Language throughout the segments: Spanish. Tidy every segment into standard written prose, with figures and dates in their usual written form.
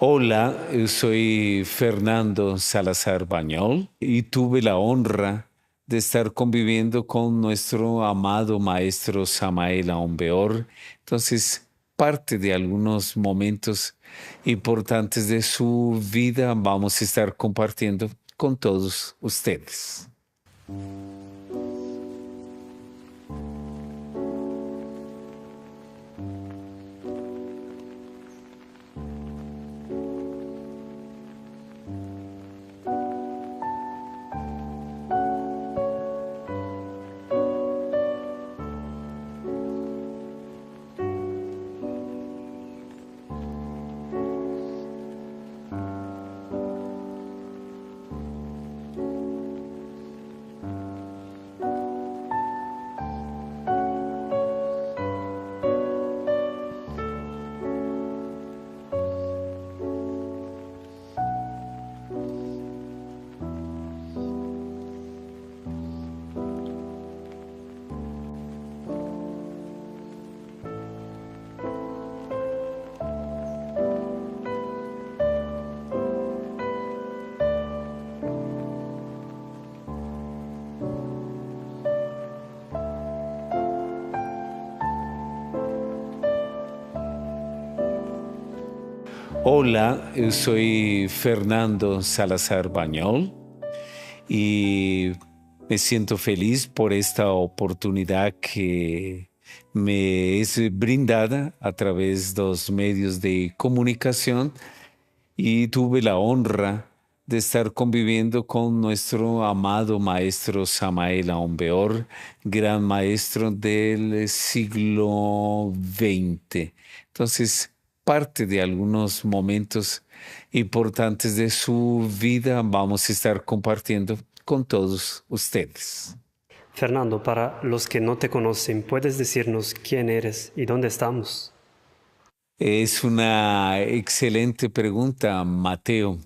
Hola, soy Fernando Salazar Bañol y tuve la honra de estar conviviendo con nuestro amado maestro Samael Aumbeor. Entonces, parte de algunos momentos importantes de su vida vamos a estar compartiendo con todos ustedes. Hola, soy Fernando Salazar Bañol y me siento feliz por esta oportunidad que me es brindada a través de los medios de comunicación y tuve la honra de estar conviviendo con nuestro amado maestro Samael Aumbeor, gran maestro del siglo XX. Entonces, parte de algunos momentos importantes de su vida vamos a estar compartiendo con todos ustedes. Fernando, para los que no te conocen, ¿puedes decirnos quién eres y dónde estamos? Es una excelente pregunta, Mateo.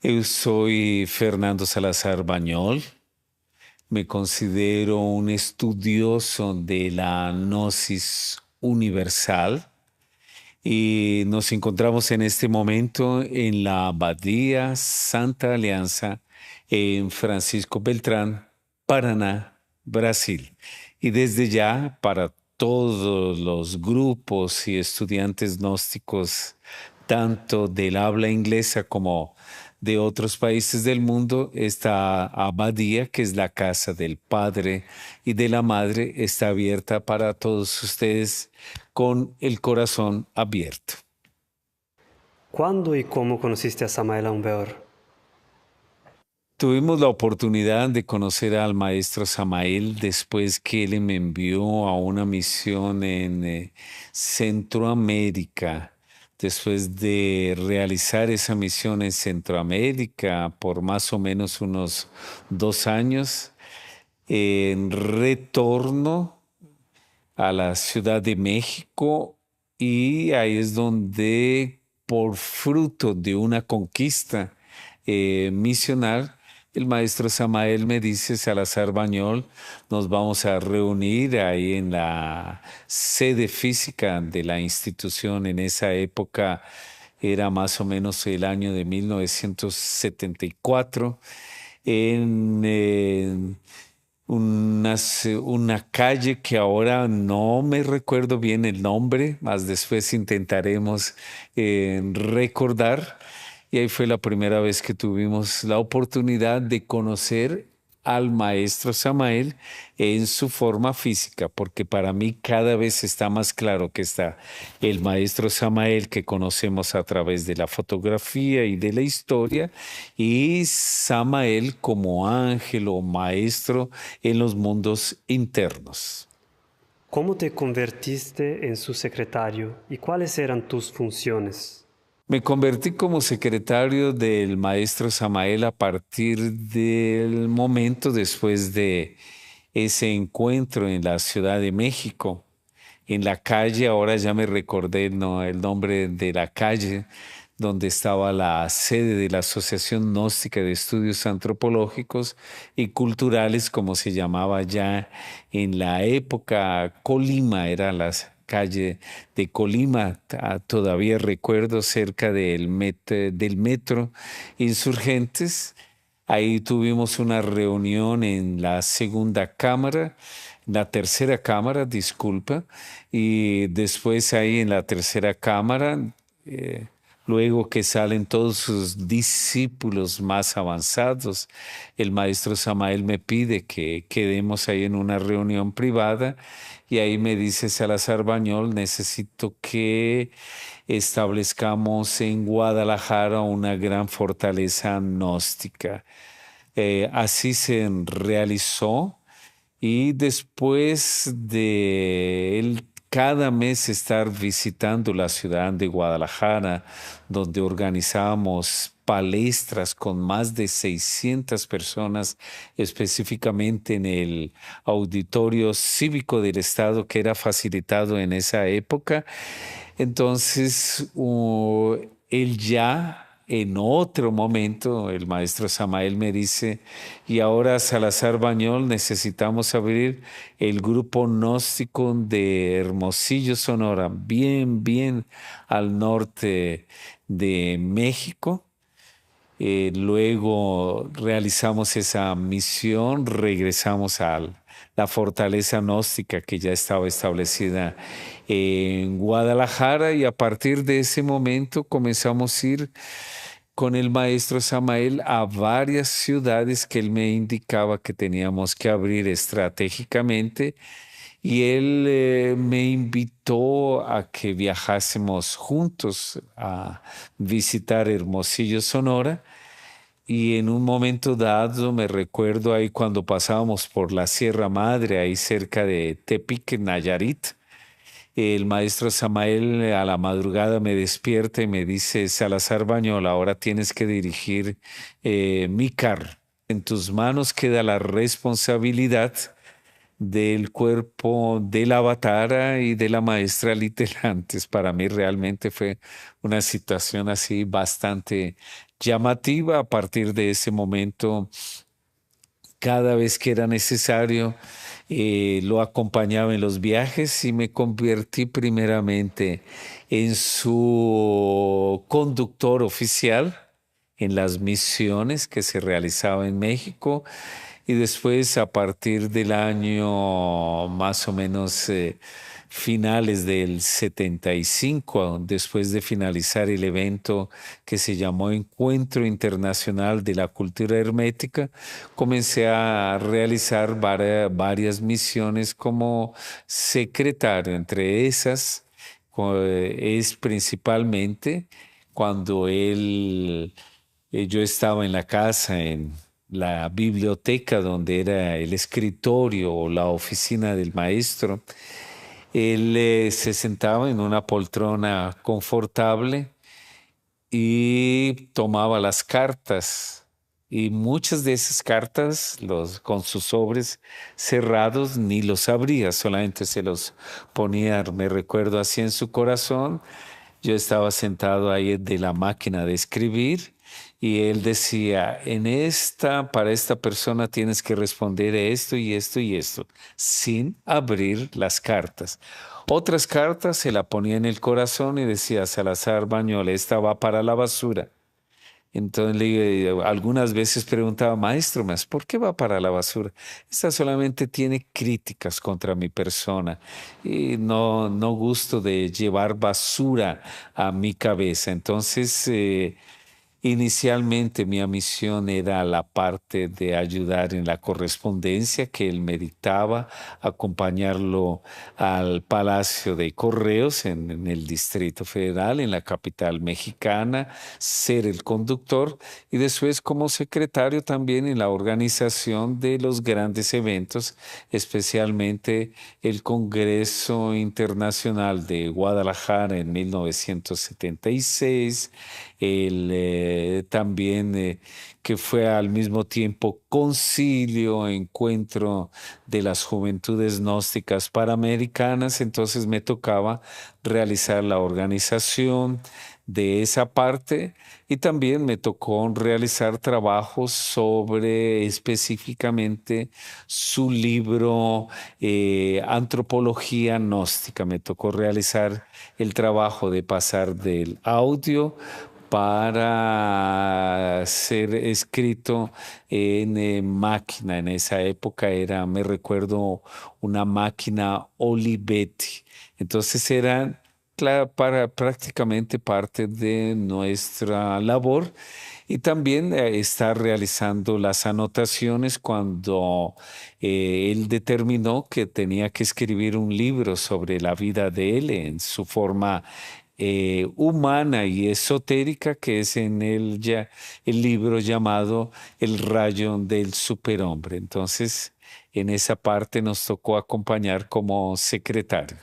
Yo soy Fernando Salazar Bañol. Me considero un estudioso de la gnosis universal y nos encontramos en este momento en la Abadía Santa Alianza en Francisco Beltrán, Paraná, Brasil. Y desde ya, para todos los grupos y estudiantes gnósticos, tanto del habla inglesa como de otros países del mundo, esta abadía, que es la casa del Padre y de la Madre, está abierta para todos ustedes con el corazón abierto. ¿Cuándo y cómo conociste a Samael Aumbeor? Tuvimos la oportunidad de conocer al maestro Samael después que él me envió a una misión en Centroamérica. Después de realizar esa misión en Centroamérica por más o menos unos 2 años, en retorno a la Ciudad de México, y ahí es donde, por fruto de una conquista misional, el maestro Samael me dice: Salazar Bañol, nos vamos a reunir ahí en la sede física de la institución. En esa época era más o menos el año de 1974, en una calle que ahora no me recuerdo bien el nombre, más después intentaremos recordar. Y ahí fue la primera vez que tuvimos la oportunidad de conocer al maestro Samael en su forma física, porque para mí cada vez está más claro que está el maestro Samael que conocemos a través de la fotografía y de la historia, y Samael como ángel o maestro en los mundos internos. ¿Cómo te convertiste en su secretario y cuáles eran tus funciones? Me convertí como secretario del maestro Samael a partir del momento después de ese encuentro en la Ciudad de México, en la calle. Ahora ya me recordé, ¿no?, el nombre de la calle donde estaba la sede de la Asociación Gnóstica de Estudios Antropológicos y Culturales, como se llamaba ya en la época. Colima era calle de Colima, todavía recuerdo, cerca del metro Insurgentes. Ahí tuvimos una reunión en la segunda cámara, la tercera cámara, disculpa, y después ahí en la tercera cámara, eh, luego que salen todos sus discípulos más avanzados, el maestro Samael me pide que quedemos ahí en una reunión privada y ahí me dice Salazar Bañol, necesito que establezcamos en Guadalajara una gran fortaleza gnóstica. Así se realizó y después de él cada mes estar visitando la ciudad de Guadalajara, donde organizamos palestras con más de 600 personas, específicamente en el auditorio cívico del Estado que era facilitado en esa época. Entonces, él ya en otro momento, el maestro Samael me dice, y ahora Salazar Bañol necesitamos abrir el grupo gnóstico de Hermosillo, Sonora, bien al norte de México. Luego realizamos esa misión, regresamos a la fortaleza gnóstica que ya estaba establecida en Guadalajara y a partir de ese momento comenzamos a ir con el maestro Samael a varias ciudades que él me indicaba que teníamos que abrir estratégicamente y él me invitó a que viajásemos juntos a visitar Hermosillo, Sonora. Y en un momento dado, me recuerdo ahí cuando pasábamos por la Sierra Madre, ahí cerca de Tepic, Nayarit, el maestro Samael a la madrugada me despierta y me dice, Salazar Bañol, ahora tienes que dirigir mi carro. En tus manos queda la responsabilidad del cuerpo de la avatara y de la maestra literantes. Para mí realmente fue una situación así bastante llamativa. A partir de ese momento, cada vez que era necesario, lo acompañaba en los viajes y me convertí primeramente en su conductor oficial en las misiones que se realizaban en México y después a partir del año más o menos finales del 75, después de finalizar el evento que se llamó Encuentro Internacional de la Cultura Hermética, comencé a realizar varias misiones como secretario. Entre esas es principalmente cuando yo estaba en la casa, en la biblioteca donde era el escritorio o la oficina del maestro. Él se sentaba en una poltrona confortable y tomaba las cartas. Y muchas de esas cartas, con sus sobres cerrados, ni los abría, solamente se los ponía, me recuerdo, así en su corazón. Yo estaba sentado ahí de la máquina de escribir y él decía, para esta persona tienes que responder esto y esto y esto, sin abrir las cartas. Otras cartas se la ponía en el corazón y decía, Salazar Bañol, esta va para la basura. Entonces algunas veces preguntaba, maestro, ¿mas por qué va para la basura? Esta solamente tiene críticas contra mi persona y no gusto de llevar basura a mi cabeza. Entonces, inicialmente mi misión era la parte de ayudar en la correspondencia que él meditaba, acompañarlo al Palacio de Correos en el Distrito Federal, en la capital mexicana, ser el conductor y después como secretario también en la organización de los grandes eventos, especialmente el Congreso Internacional de Guadalajara en 1976, también que fue al mismo tiempo concilio, encuentro de las juventudes gnósticas panamericanas, entonces me tocaba realizar la organización de esa parte y también me tocó realizar trabajos sobre específicamente su libro Antropología Gnóstica. Me tocó realizar el trabajo de pasar del audio para ser escrito en máquina. En esa época era, me recuerdo, una máquina Olivetti. Entonces era para prácticamente parte de nuestra labor y también estar realizando las anotaciones cuando él determinó que tenía que escribir un libro sobre la vida de él en su forma humana y esotérica, que es en el libro llamado El rayo del superhombre. Entonces, en esa parte nos tocó acompañar como secretario.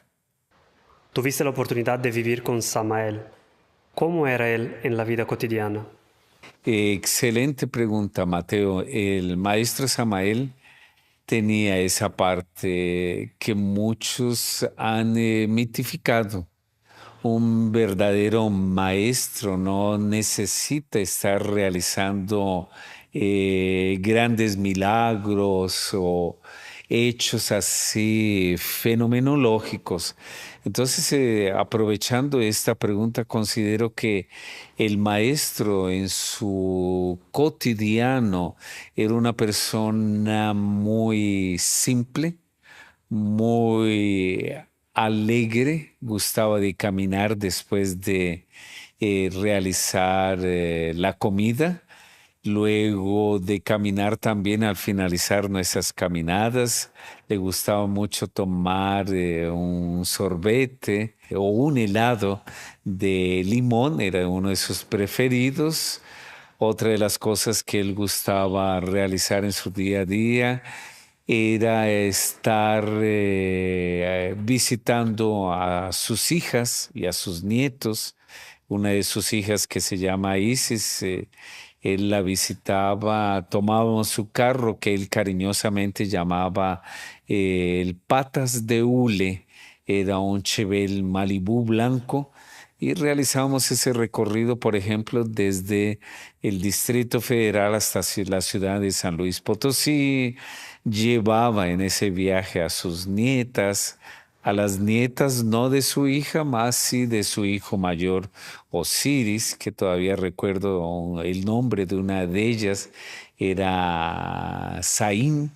Tuviste la oportunidad de vivir con Samael. ¿Cómo era él en la vida cotidiana? Excelente pregunta, Mateo. El maestro Samael tenía esa parte que muchos han mitificado. Un verdadero maestro no necesita estar realizando grandes milagros o hechos así fenomenológicos. Entonces, aprovechando esta pregunta, considero que el maestro en su cotidiano era una persona muy simple, muy alegre, gustaba de caminar después de realizar la comida, luego de caminar también al finalizar nuestras caminadas, le gustaba mucho tomar un sorbete o un helado de limón, era uno de sus preferidos. Otra de las cosas que él gustaba realizar en su día a día era estar visitando a sus hijas y a sus nietos. Una de sus hijas que se llama Isis, él la visitaba, tomábamos su carro que él cariñosamente llamaba el Patas de Hule, era un Chevelle Malibu blanco y realizamos ese recorrido, por ejemplo, desde el Distrito Federal hasta la ciudad de San Luis Potosí. Llevaba en ese viaje a sus nietas, a las nietas no de su hija, más sí de su hijo mayor, Osiris, que todavía recuerdo el nombre de una de ellas, era Saín,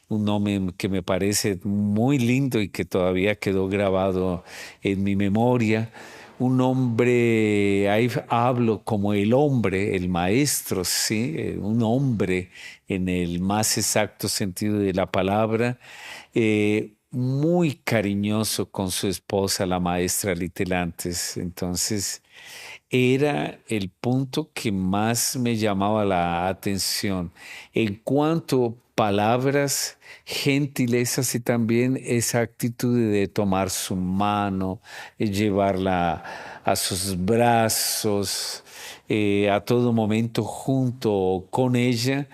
un nombre que me parece muy lindo y que todavía quedó grabado en mi memoria. Un hombre, ahí hablo como el hombre, el maestro, sí, un hombre en el más exacto sentido de la palabra, muy cariñoso con su esposa, la maestra Litelantes. Entonces, era el punto que más me llamaba la atención. En cuanto a palabras, gentilezas y también esa actitud de tomar su mano, llevarla a sus brazos, a todo momento junto con ella.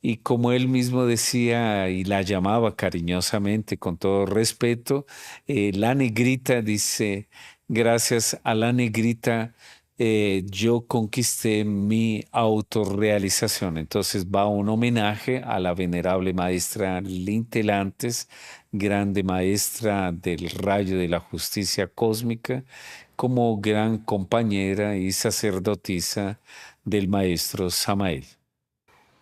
Y como él mismo decía y la llamaba cariñosamente, con todo respeto, la negrita dice, gracias a la negrita yo conquisté mi autorrealización. Entonces va un homenaje a la venerable maestra Lintelantes, grande maestra del rayo de la justicia cósmica, como gran compañera y sacerdotisa del maestro Samael.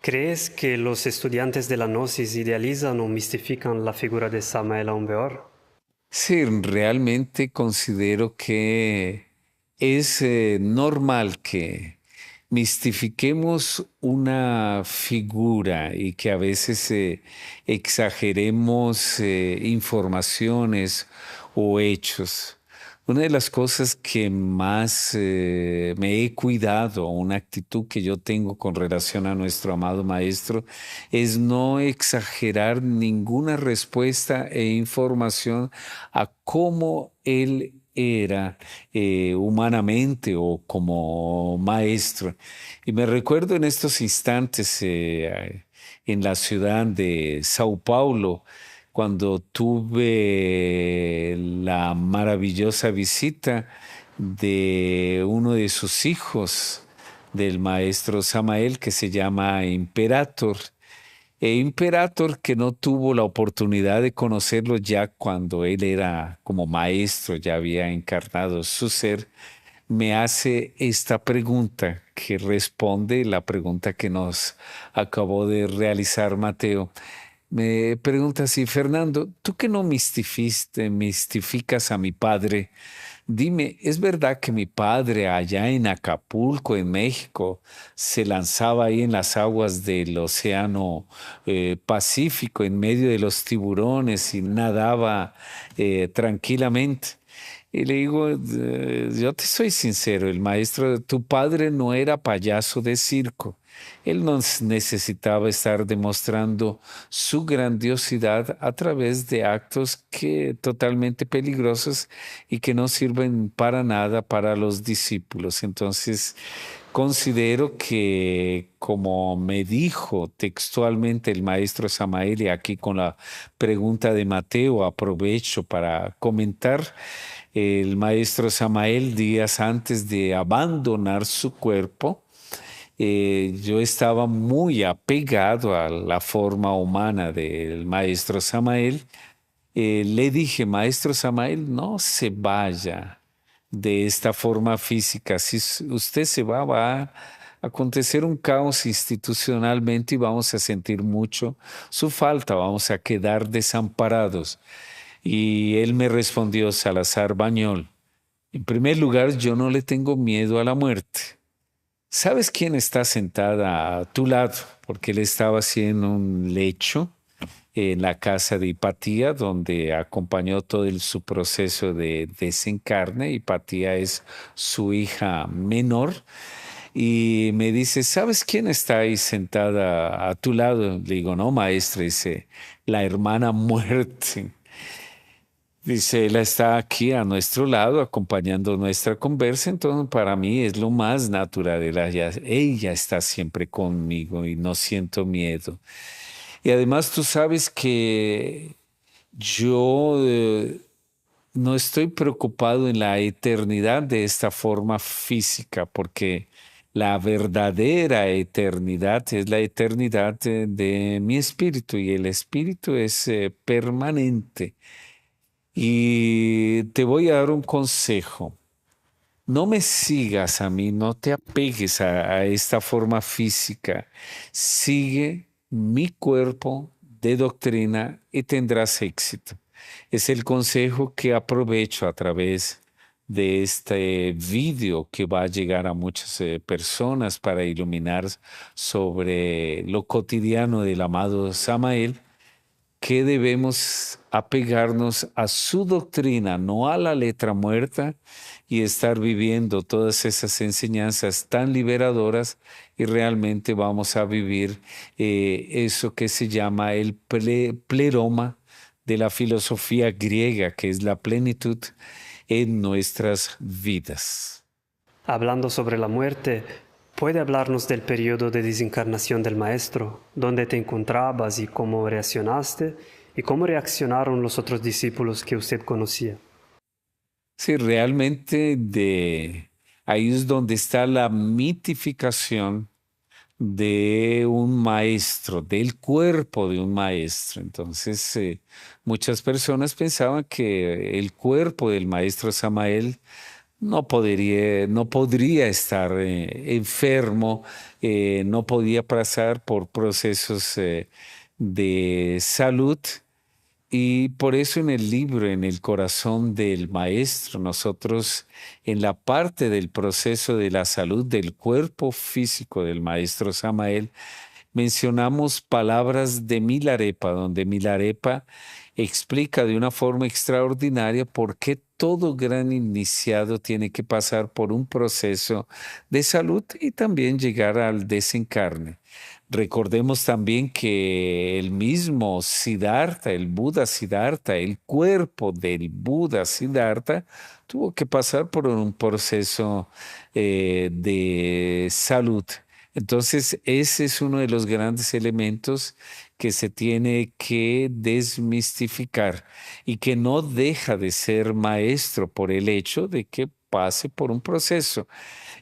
¿Crees que los estudiantes de la Gnosis idealizan o mistifican la figura de Samael Aun Weor? Sí, realmente considero que es normal que mistifiquemos una figura y que a veces exageremos informaciones o hechos. Una de las cosas que más me he cuidado, una actitud que yo tengo con relación a nuestro amado Maestro, es no exagerar ninguna respuesta e información a cómo Él era humanamente o como maestro. Y me recuerdo en estos instantes en la ciudad de Sao Paulo, cuando tuve la maravillosa visita de uno de sus hijos, del maestro Samael, que se llama Imperator. E Imperator, que no tuvo la oportunidad de conocerlo ya cuando él era como maestro, ya había encarnado su ser, me hace esta pregunta que responde la pregunta que nos acabó de realizar Mateo. Me pregunta así, Fernando, tú que no mistificas a mi padre, dime, ¿es verdad que mi padre allá en Acapulco, en México, se lanzaba ahí en las aguas del océano Pacífico, en medio de los tiburones y nadaba tranquilamente? Y le digo, yo te soy sincero, el maestro de tu padre no era payaso de circo. Él no necesitaba estar demostrando su grandiosidad a través de actos que totalmente peligrosos y que no sirven para nada para los discípulos. Entonces, considero que, como me dijo textualmente el maestro Samael, y aquí con la pregunta de Mateo aprovecho para comentar, el maestro Samael días antes de abandonar su cuerpo, yo estaba muy apegado a la forma humana del maestro Samael. Le dije, maestro Samael, no se vaya de esta forma física. Si usted se va a acontecer un caos institucionalmente y vamos a sentir mucho su falta, vamos a quedar desamparados. Y él me respondió, Salazar Bañol, en primer lugar, yo no le tengo miedo a la muerte. ¿Sabes quién está sentada a tu lado? Porque él estaba haciendo un lecho en la casa de Hipatía, donde acompañó todo su proceso de desencarne. Hipatía es su hija menor. Y me dice, ¿sabes quién está ahí sentada a tu lado? Le digo, no, maestra, dice, la hermana muerte. Dice, él está aquí a nuestro lado acompañando nuestra conversa, entonces para mí es lo más natural. Ella está siempre conmigo y no siento miedo. Y además tú sabes que yo no estoy preocupado en la eternidad de esta forma física, porque la verdadera eternidad es la eternidad de mi espíritu y el espíritu es permanente. Y te voy a dar un consejo. No me sigas a mí, no te apegues a esta forma física. Sigue mi cuerpo de doctrina y tendrás éxito. Es el consejo que aprovecho a través de este vídeo que va a llegar a muchas personas para iluminar sobre lo cotidiano del amado Samael, que debemos apegarnos a su doctrina, no a la letra muerta, y estar viviendo todas esas enseñanzas tan liberadoras y realmente vamos a vivir eso que se llama el pleroma de la filosofía griega, que es la plenitud en nuestras vidas. Hablando sobre la muerte, ¿puede hablarnos del periodo de desencarnación del maestro? ¿Dónde te encontrabas y cómo reaccionaste? ¿Y cómo reaccionaron los otros discípulos que usted conocía? Sí, realmente ahí es donde está la mitificación de un maestro, del cuerpo de un maestro. Entonces, muchas personas pensaban que el cuerpo del maestro Samael no podría estar enfermo, no podía pasar por procesos de salud. Y por eso en el libro, en el corazón del maestro, nosotros en la parte del proceso de la salud del cuerpo físico del maestro Samael, mencionamos palabras de Milarepa, donde Milarepa explica de una forma extraordinaria por qué todo gran iniciado tiene que pasar por un proceso de salud y también llegar al desencarne. Recordemos también que el mismo Siddhartha, el Buda Siddhartha, el cuerpo del Buda Siddhartha, tuvo que pasar por un proceso de salud. Entonces, ese es uno de los grandes elementos que se tiene que desmistificar y que no deja de ser maestro por el hecho de que pase por un proceso.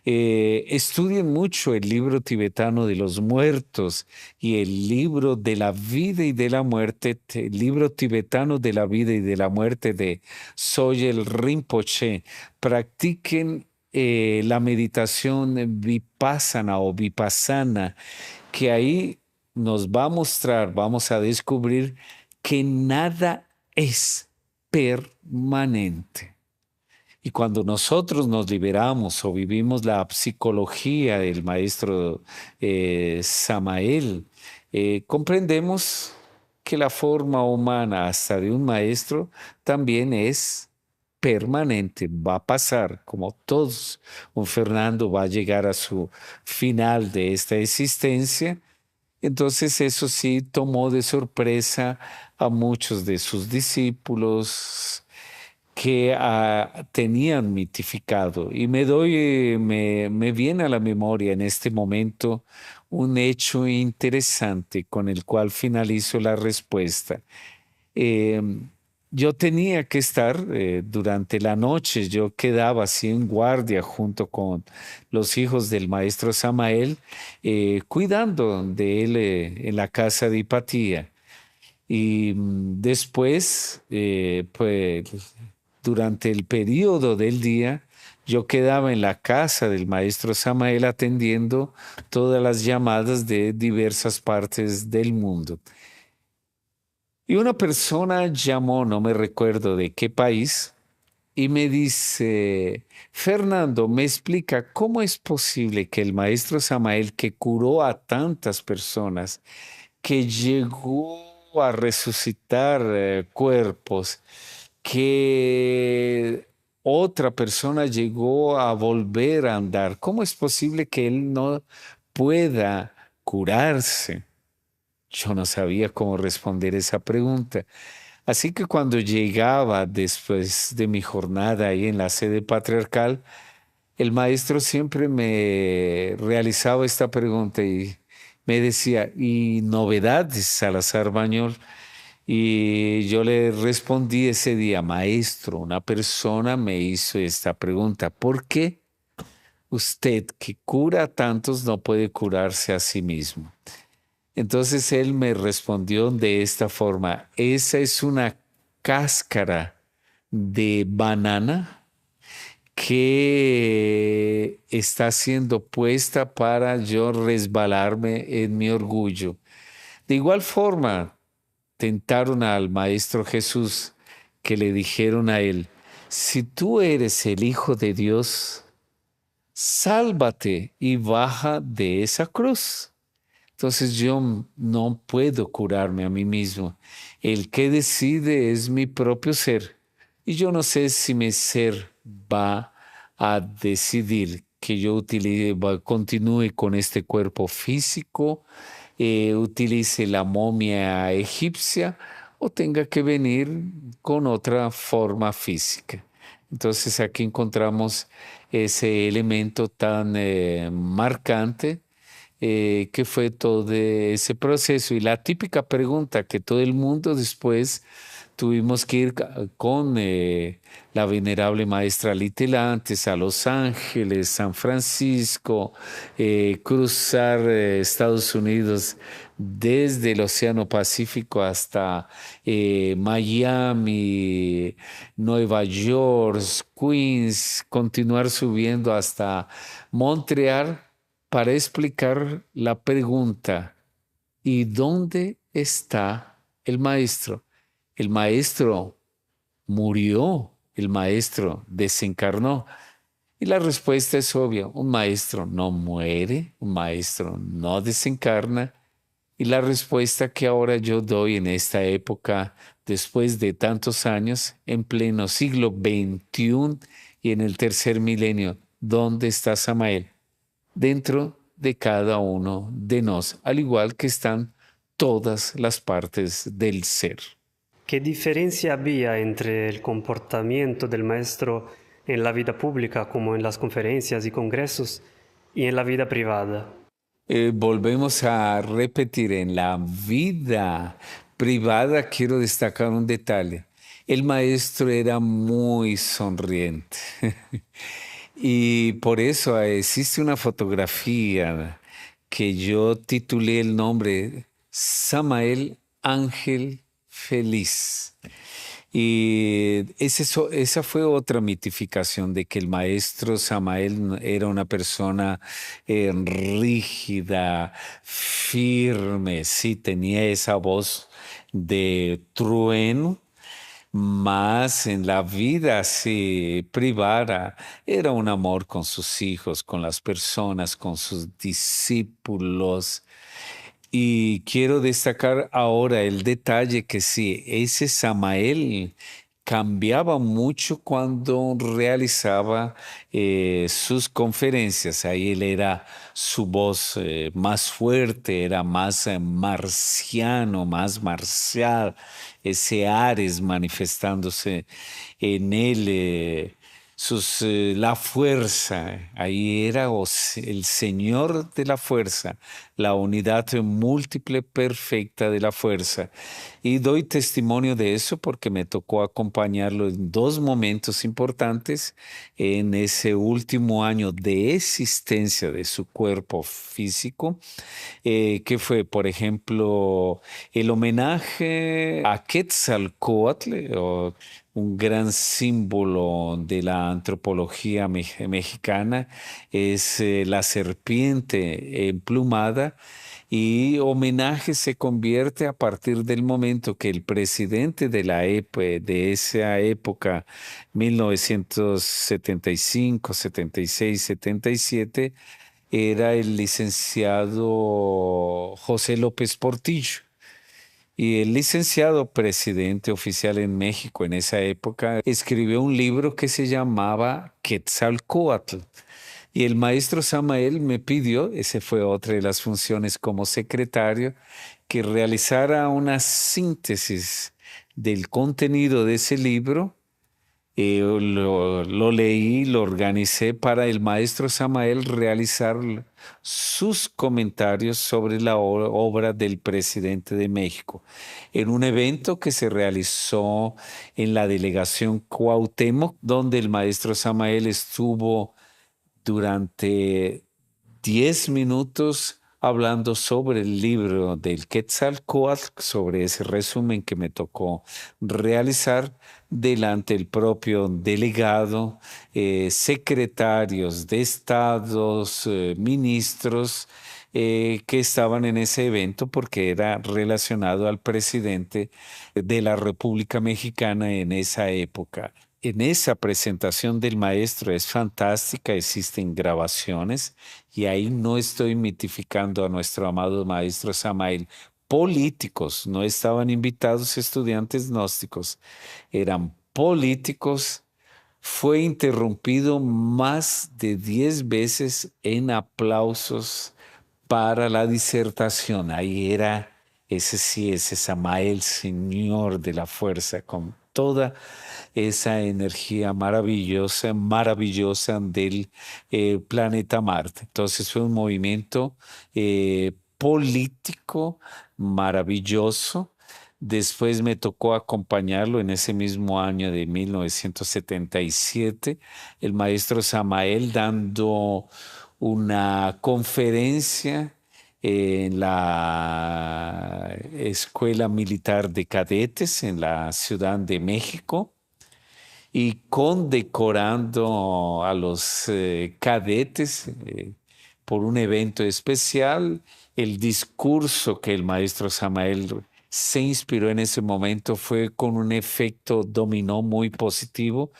Estudien mucho el libro tibetano de los muertos y el libro de la vida y de la muerte, el libro tibetano de la vida y de la muerte de Sogyal Rinpoche. Practiquen la meditación vipassana o vipassana, que ahí nos va a mostrar, vamos a descubrir que nada es permanente. Y cuando nosotros nos liberamos o vivimos la psicología del maestro Samael, comprendemos que la forma humana hasta de un maestro también es permanente, va a pasar como todos. Un Fernando va a llegar a su final de esta existencia. Entonces eso sí tomó de sorpresa a muchos de sus discípulos que tenían mitificado. Y me viene a la memoria en este momento un hecho interesante con el cual finalizo la respuesta. Eh, yo tenía que estar durante la noche, yo quedaba así en guardia junto con los hijos del maestro Samael, cuidando de él en la casa de Hipatía. Y después, pues durante el periodo del día, yo quedaba en la casa del maestro Samael atendiendo todas las llamadas de diversas partes del mundo. Y una persona llamó, no me recuerdo de qué país, y me dice, Fernando, me explica cómo es posible que el maestro Samael, que curó a tantas personas, que llegó a resucitar cuerpos, que otra persona llegó a volver a andar, ¿cómo es posible que él no pueda curarse? Yo no sabía cómo responder esa pregunta. Así que cuando llegaba después de mi jornada ahí en la sede patriarcal, el maestro siempre me realizaba esta pregunta y me decía, ¿y novedades, Salazar Bañol? Y yo le respondí ese día, maestro, una persona me hizo esta pregunta, ¿por qué usted que cura a tantos no puede curarse a sí mismo? Entonces él me respondió de esta forma, esa es una cáscara de banana que está siendo puesta para yo resbalarme en mi orgullo. De igual forma, tentaron al Maestro Jesús, que le dijeron a él, si tú eres el Hijo de Dios, sálvate y baja de esa cruz. Entonces yo no puedo curarme a mí mismo. El que decide es mi propio ser. Y yo no sé si mi ser va a decidir que yo continúe con este cuerpo físico, utilice la momia egipcia o tenga que venir con otra forma física. Entonces aquí encontramos ese elemento tan marcante que fue todo ese proceso. Y la típica pregunta que todo el mundo después tuvimos que ir con la venerable maestra Litelantes a Los Ángeles, San Francisco, cruzar Estados Unidos desde el Océano Pacífico hasta Miami, Nueva York, Queens, continuar subiendo hasta Montreal para explicar la pregunta, ¿y dónde está el maestro? El maestro murió, el maestro desencarnó. Y la respuesta es obvia, un maestro no muere, un maestro no desencarna. Y la respuesta que ahora yo doy en esta época, después de tantos años, en pleno siglo XXI y en el tercer milenio, ¿dónde está Samael? Dentro de cada uno de nos, al igual que están todas las partes del ser. ¿Qué diferencia había entre el comportamiento del maestro en la vida pública, como en las conferencias y congresos, y en la vida privada? Volvemos a repetir, en la vida privada quiero destacar un detalle. El maestro era muy sonriente y por eso existe una fotografía que yo titulé el nombre Samael Ángel Feliz. Y esa fue otra mitificación de que el maestro Samael era una persona rígida, firme, sí, tenía esa voz de trueno, más en la vida así privada era un amor con sus hijos, con las personas, con sus discípulos. Y quiero destacar ahora el detalle que sí, ese Samael cambiaba mucho cuando realizaba sus conferencias. Ahí él era su voz más fuerte, era más marciano, más marcial, ese Ares manifestándose en él. La fuerza, ahí era el Señor de la fuerza, la unidad múltiple perfecta de la fuerza. Y doy testimonio de eso porque me tocó acompañarlo en dos momentos importantes en ese último año de existencia de su cuerpo físico, que fue, por ejemplo, el homenaje a Quetzalcóatl, o un gran símbolo de la antropología mexicana, es la serpiente emplumada. Y homenaje se convierte a partir del momento que el presidente de de esa época, 1975, 76, 77, era el licenciado José López Portillo. Y el licenciado presidente oficial en México en esa época escribió un libro que se llamaba Quetzalcóatl. Y el maestro Samael me pidió, esa fue otra de las funciones como secretario, que realizara una síntesis del contenido de ese libro. Lo leí, lo organicé para el maestro Samael realizar sus comentarios sobre la obra del presidente de México en un evento que se realizó en la delegación Cuauhtémoc, donde el maestro Samael estuvo durante 10 minutos hablando sobre el libro del Quetzalcóatl, sobre ese resumen que me tocó realizar delante del propio delegado, secretarios de estados, ministros que estaban en ese evento porque era relacionado al presidente de la República Mexicana en esa época. En esa presentación del maestro es fantástica, existen grabaciones y ahí no estoy mitificando a nuestro amado maestro Samael. Políticos, no estaban invitados estudiantes gnósticos, eran políticos. Fue interrumpido más de 10 veces en aplausos para la disertación. Ahí era, ese sí, ese Samael, Señor de la fuerza, con toda esa energía maravillosa, maravillosa del planeta Marte. Entonces fue un movimiento político maravilloso. Después me tocó acompañarlo en ese mismo año de 1977, el maestro Samael dando una conferencia en la Escuela Militar de Cadetes en la Ciudad de México y condecorando a los cadetes por un evento especial. El discurso que el maestro Samael se inspiró en ese momento fue con un efecto dominó muy positivo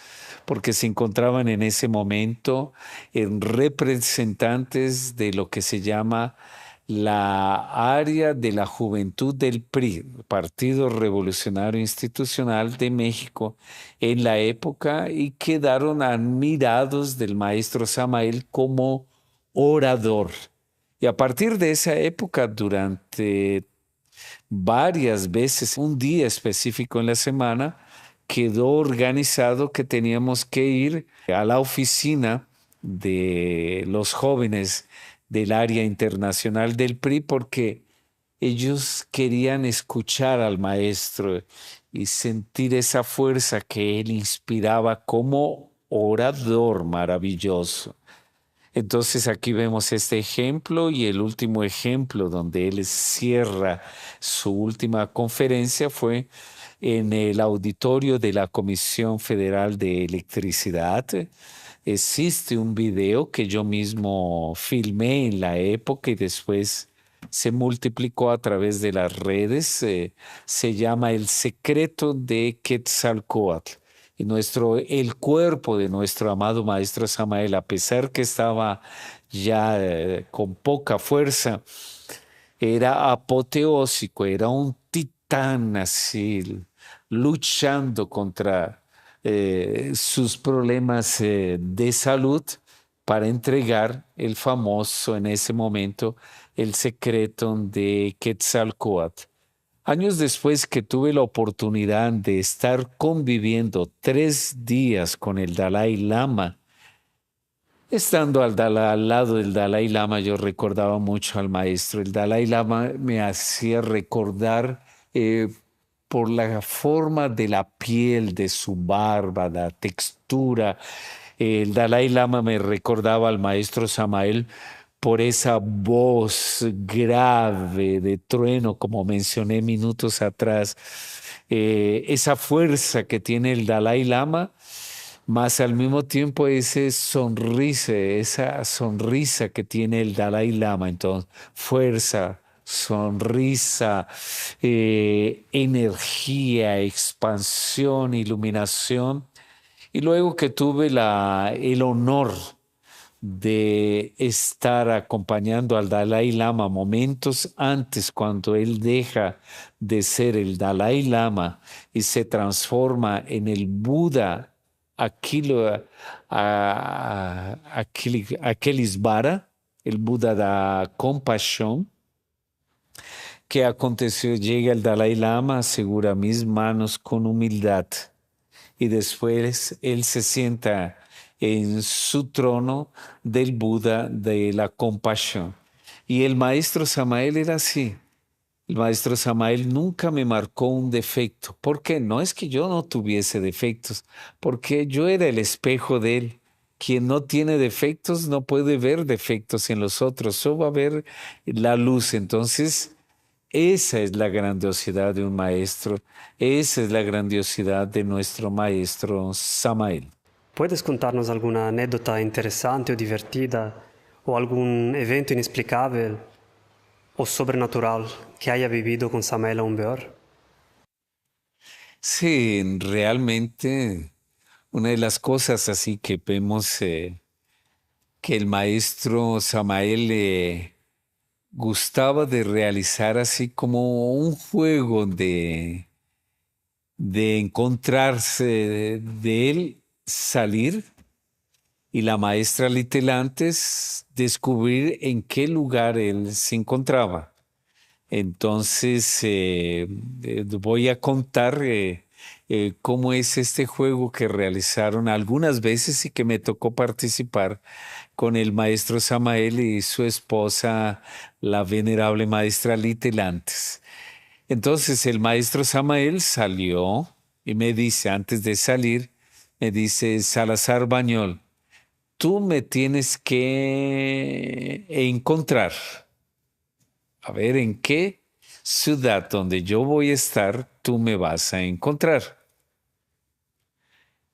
porque se encontraban en ese momento en representantes de lo que se llama la área de la juventud del PRI, Partido Revolucionario Institucional de México, en la época y quedaron admirados del maestro Samael como orador. Y a partir de esa época, durante varias veces, un día específico en la semana, quedó organizado que teníamos que ir a la oficina de los jóvenes del área internacional del PRI porque ellos querían escuchar al maestro y sentir esa fuerza que él inspiraba como orador maravilloso. Entonces aquí vemos este ejemplo y el último ejemplo donde él cierra su última conferencia fue en el auditorio de la Comisión Federal de Electricidad. Existe un video que yo mismo filmé en la época y después se multiplicó a través de las redes. Se llama El secreto de Quetzalcóatl. Y el cuerpo de nuestro amado maestro Samael, a pesar que estaba ya con poca fuerza, era apoteósico, era un titán así, luchando contra sus problemas de salud para entregar el famoso en ese momento, el secreto de Quetzalcóatl. Años después que tuve la oportunidad de estar conviviendo 3 días con el Dalai Lama, estando al lado del Dalai Lama, yo recordaba mucho al maestro. El Dalai Lama me hacía recordar por la forma de la piel, de su barba, la textura. El Dalai Lama me recordaba al maestro Samael por esa voz grave de trueno, como mencioné minutos atrás, esa fuerza que tiene el Dalai Lama, más al mismo tiempo esa sonrisa que tiene el Dalai Lama. Entonces, fuerza, sonrisa, energía, expansión, iluminación. Y luego que tuve el honor de estar acompañando al Dalai Lama momentos antes, cuando él deja de ser el Dalai Lama y se transforma en el Buda Akelisvara, el Buda da compasión. ¿Qué aconteció? Llega el Dalai Lama, asegura mis manos con humildad y después él se sienta en su trono del Buda de la compasión. Y el maestro Samael era así. El maestro Samael nunca me marcó un defecto. ¿Por qué? No es que yo no tuviese defectos, porque yo era el espejo de él. Quien no tiene defectos no puede ver defectos en los otros, solo va a ver la luz. Entonces, esa es la grandiosidad de un maestro, esa es la grandiosidad de nuestro maestro Samael. ¿Puedes contarnos alguna anécdota interesante o divertida o algún evento inexplicable o sobrenatural que haya vivido con Samael Aún Weor? Sí, realmente una de las cosas así que vemos que el maestro Samael gustaba de realizar así como un juego de encontrarse, de él salir y la maestra Litelantes descubrir en qué lugar él se encontraba. Entonces, voy a contar cómo es este juego que realizaron algunas veces y que me tocó participar con el maestro Samael y su esposa, la venerable maestra Litelantes. Entonces, el maestro Samael salió y me dice, antes de salir, me dice, Salazar Bañol, tú me tienes que encontrar. A ver, ¿en qué ciudad donde yo voy a estar tú me vas a encontrar?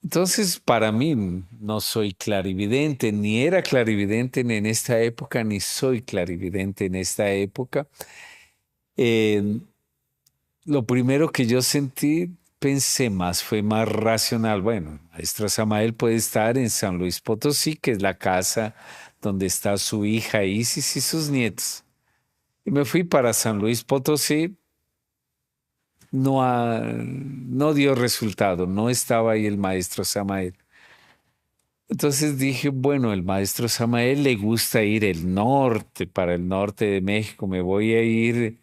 Entonces, para mí no soy clarividente, ni era clarividente en esta época, ni soy clarividente en esta época. Eh, lo primero que yo sentí, pensé más, fue más racional. Bueno, maestro Samael puede estar en San Luis Potosí, que es la casa donde está su hija Isis y sus nietos. Y me fui para San Luis Potosí, no dio resultado, no estaba ahí el maestro Samael. Entonces dije, bueno, el maestro Samael le gusta ir para el norte de México, me voy a ir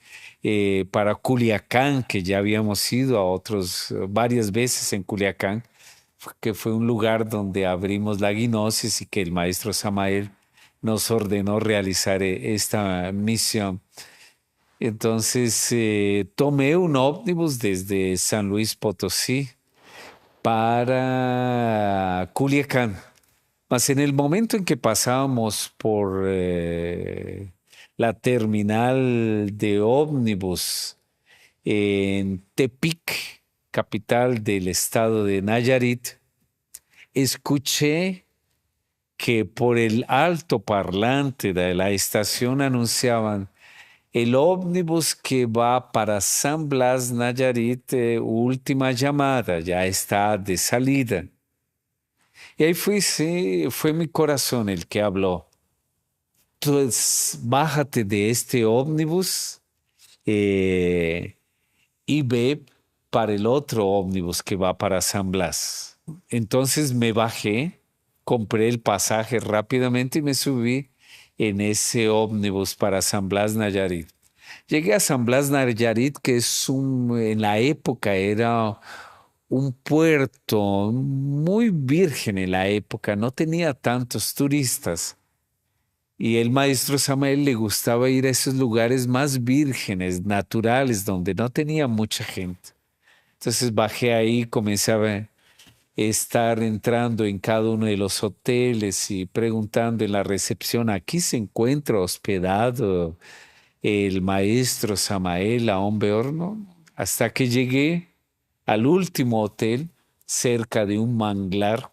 para Culiacán, que ya habíamos ido varias veces en Culiacán, que fue un lugar donde abrimos la gnosis y que el maestro Samael nos ordenó realizar esta misión. Entonces tomé un ómnibus desde San Luis Potosí para Culiacán. Mas en el momento en que pasábamos por la terminal de ómnibus en Tepic, capital del estado de Nayarit, escuché que por el alto parlante de la estación anunciaban el ómnibus que va para San Blas, Nayarit, última llamada, ya está de salida. Y ahí fui, sí, fue mi corazón el que habló. Entonces, bájate de este ómnibus eh, y ve para el otro ómnibus que va para San Blas. Entonces me bajé, compré el pasaje rápidamente y me subí en ese ómnibus para San Blas, Nayarit. Llegué a San Blas, Nayarit, que en la época era un puerto muy virgen en la época, no tenía tantos turistas. Y el maestro Samael le gustaba ir a esos lugares más vírgenes, naturales, donde no tenía mucha gente. Entonces bajé ahí, comencé a estar entrando en cada uno de los hoteles y preguntando en la recepción, ¿aquí se encuentra hospedado el maestro Samael Aón Beorno? Hasta que llegué al último hotel cerca de un manglar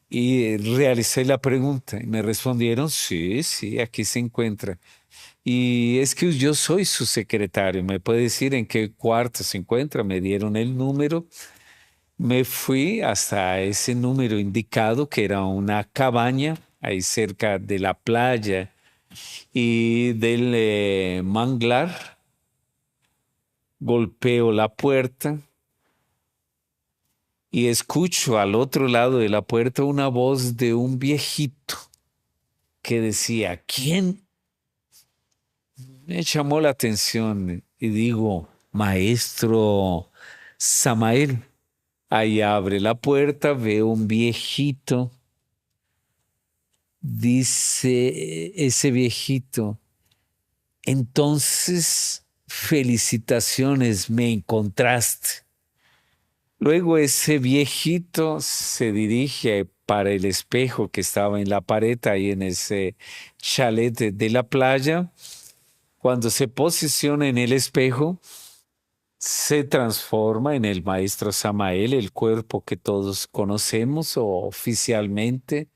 y realicé la pregunta y me respondieron, sí, sí, aquí se encuentra. Y es que yo soy su secretario, me puede decir en qué cuarto se encuentra, me dieron el número, me fui hasta ese número indicado, que era una cabaña ahí cerca de la playa y del manglar, golpeo la puerta y escucho al otro lado de la puerta una voz de un viejito que decía, ¿quién? Me llamó la atención y digo, maestro Samael. Ahí abre la puerta, veo un viejito. Dice ese viejito, entonces, felicitaciones, me encontraste. Luego ese viejito se dirige para el espejo que estaba en la pared, ahí en ese chalet de la playa. Cuando se posiciona en el espejo, se transforma en el maestro Samael, el cuerpo que todos conocemos o oficialmente.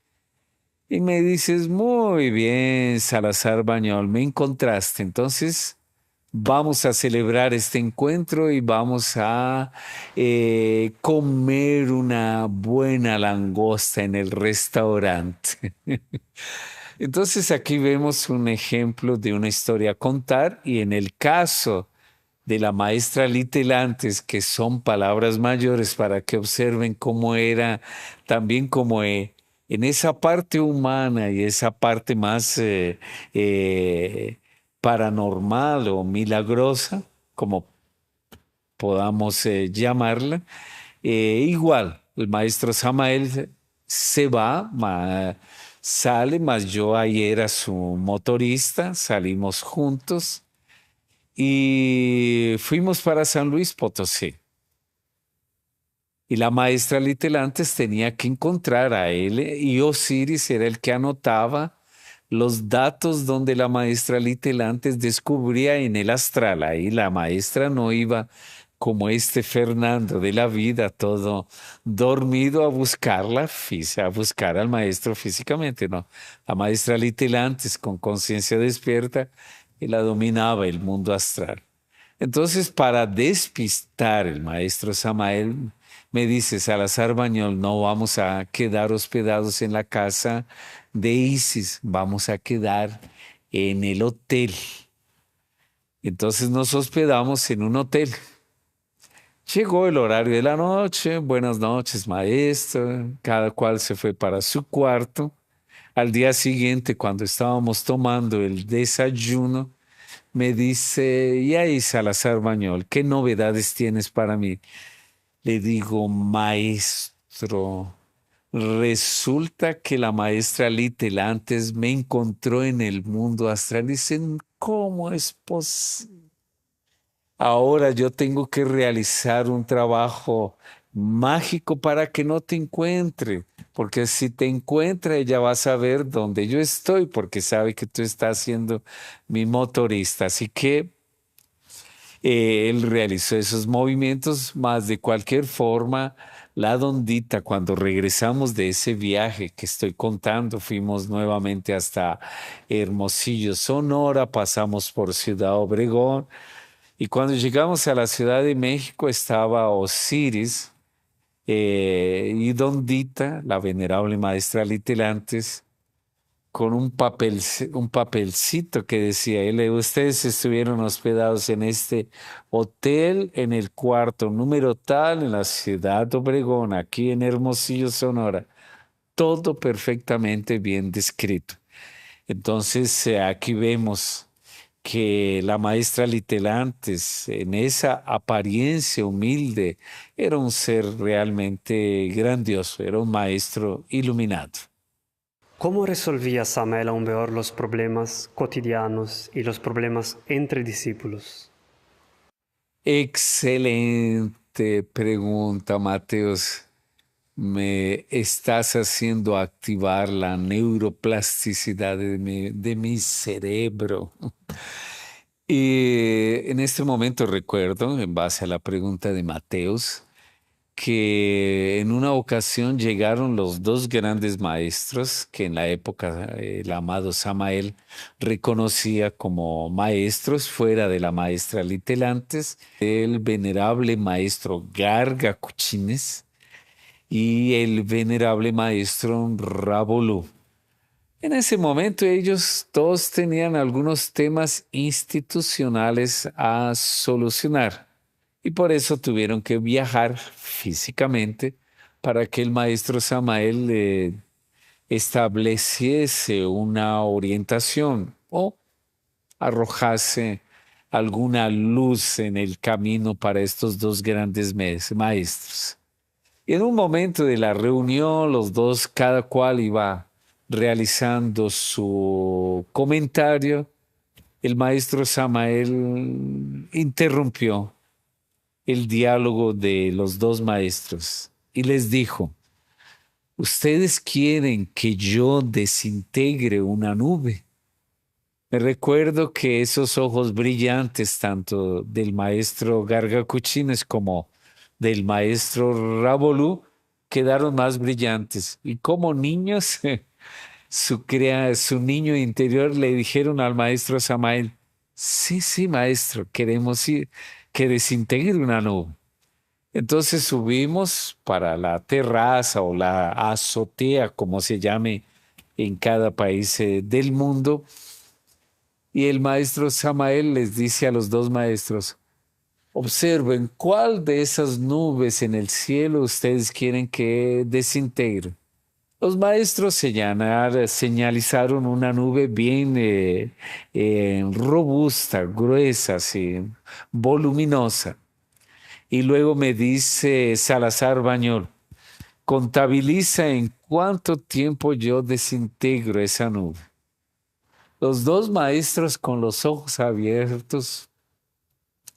Y me dices, muy bien, Salazar Bañol, me encontraste. Entonces, vamos a celebrar este encuentro y vamos a comer una buena langosta en el restaurante. Entonces, aquí vemos un ejemplo de una historia a contar y en el caso de la maestra Litelantes, que son palabras mayores para que observen cómo era, también como en esa parte humana y esa parte más eh, paranormal o milagrosa, como podamos llamarla, igual, el maestro Samael se va, sale, más yo ahí era su motorista, salimos juntos y fuimos para San Luis Potosí. Y la maestra Litelantes tenía que encontrar a él y Osiris era el que anotaba los datos donde la maestra Litelantes descubría en el astral. Ahí la maestra no iba como este Fernando de la vida, todo dormido a buscarla, a buscar al maestro físicamente, no. La maestra Litelantes con conciencia despierta, y la dominaba el mundo astral. Entonces, para despistar el maestro Samael, me dice Salazar Bañol, no vamos a quedar hospedados en la casa de Isis, vamos a quedar en el hotel. Entonces nos hospedamos en un hotel. Llegó el horario de la noche, buenas noches, maestro, cada cual se fue para su cuarto. Al día siguiente, cuando estábamos tomando el desayuno, me dice, y ahí Salazar Bañol, ¿qué novedades tienes para mí? Le digo, maestro, resulta que la maestra Litel antes me encontró en el mundo astral. Dice, ¿cómo es posible? Ahora yo tengo que realizar un trabajo mágico para que no te encuentre, porque si te encuentra ella va a saber dónde yo estoy, porque sabe que tú estás siendo mi motorista. Así que él realizó esos movimientos, más de cualquier forma, la Dondita, cuando regresamos de ese viaje que estoy contando, fuimos nuevamente hasta Hermosillo, Sonora, pasamos por Ciudad Obregón y cuando llegamos a la Ciudad de México estaba Osiris y Dondita, la venerable maestra Litelantes, con un papelcito que decía, ustedes estuvieron hospedados en este hotel, en el cuarto número tal, en la ciudad de Obregón, aquí en Hermosillo, Sonora. Todo perfectamente bien descrito. Entonces, aquí vemos que la maestra Litelantes, en esa apariencia humilde, era un ser realmente grandioso, era un maestro iluminado. ¿Cómo resolvía Samael aún peor los problemas cotidianos y los problemas entre discípulos? Excelente pregunta, Mateos. Me estás haciendo activar la neuroplasticidad de mi cerebro. Y en este momento recuerdo, en base a la pregunta de Mateos, que en una ocasión llegaron los dos grandes maestros que en la época el amado Samael reconocía como maestros fuera de la maestra Litelantes, el venerable maestro Garga Cuchines y el venerable maestro Rabolú. En ese momento ellos todos tenían algunos temas institucionales a solucionar y por eso tuvieron que viajar físicamente para que el maestro Samael estableciese una orientación o arrojase alguna luz en el camino para estos dos grandes maestros. Y en un momento de la reunión, los dos, cada cual iba realizando su comentario. El maestro Samael interrumpió el diálogo de los dos maestros y les dijo, ¿ustedes quieren que yo desintegre una nube? Me recuerdo que esos ojos brillantes, tanto del maestro Gargacuchines como del maestro Rabolú, quedaron más brillantes. Y como niños, su niño interior le dijeron al maestro Samael, sí, sí, maestro, queremos ir, que desintegre una nube. Entonces subimos para la terraza o la azotea, como se llame en cada país del mundo, y el maestro Samael les dice a los dos maestros, observen cuál de esas nubes en el cielo ustedes quieren que desintegre. Los maestros señalizaron una nube bien robusta, gruesa, así, voluminosa. Y luego me dice Salazar Bañol, contabiliza en cuánto tiempo yo desintegro esa nube. Los dos maestros con los ojos abiertos,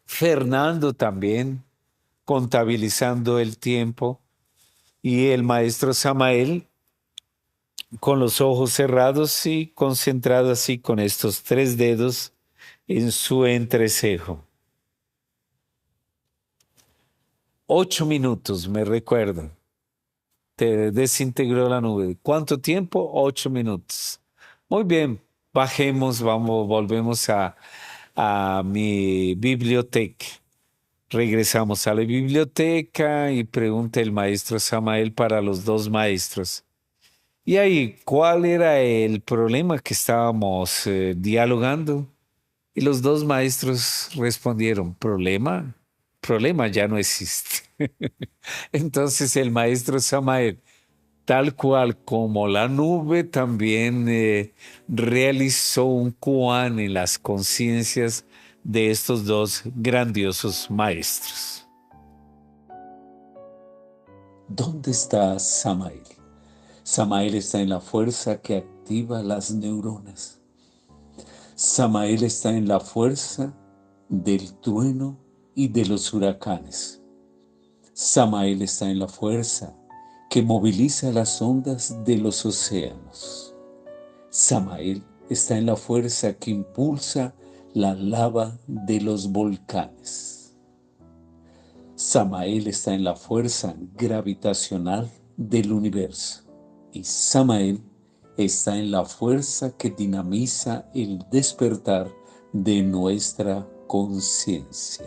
Fernando también contabilizando el tiempo y el maestro Samael con los ojos cerrados y concentrado así con estos tres dedos en su entrecejo. 8 minutos, me recuerdo. Te desintegró la nube. ¿Cuánto tiempo? 8 minutos. Muy bien, bajemos, vamos, volvemos a mi biblioteca. Regresamos a la biblioteca y pregunta el maestro Samael para los dos maestros. Y ahí, ¿cuál era el problema que estábamos dialogando? Y los dos maestros respondieron, ¿problema? Problema ya no existe. Entonces el maestro Samael, tal cual como la nube, también realizó un koan en las conciencias de estos dos grandiosos maestros. ¿Dónde está Samael? Samael está en la fuerza que activa las neuronas. Samael está en la fuerza del trueno y de los huracanes. Samael está en la fuerza que moviliza las ondas de los océanos. Samael está en la fuerza que impulsa la lava de los volcanes. Samael está en la fuerza gravitacional del universo. Y Samael está en la fuerza que dinamiza el despertar de nuestra conciencia.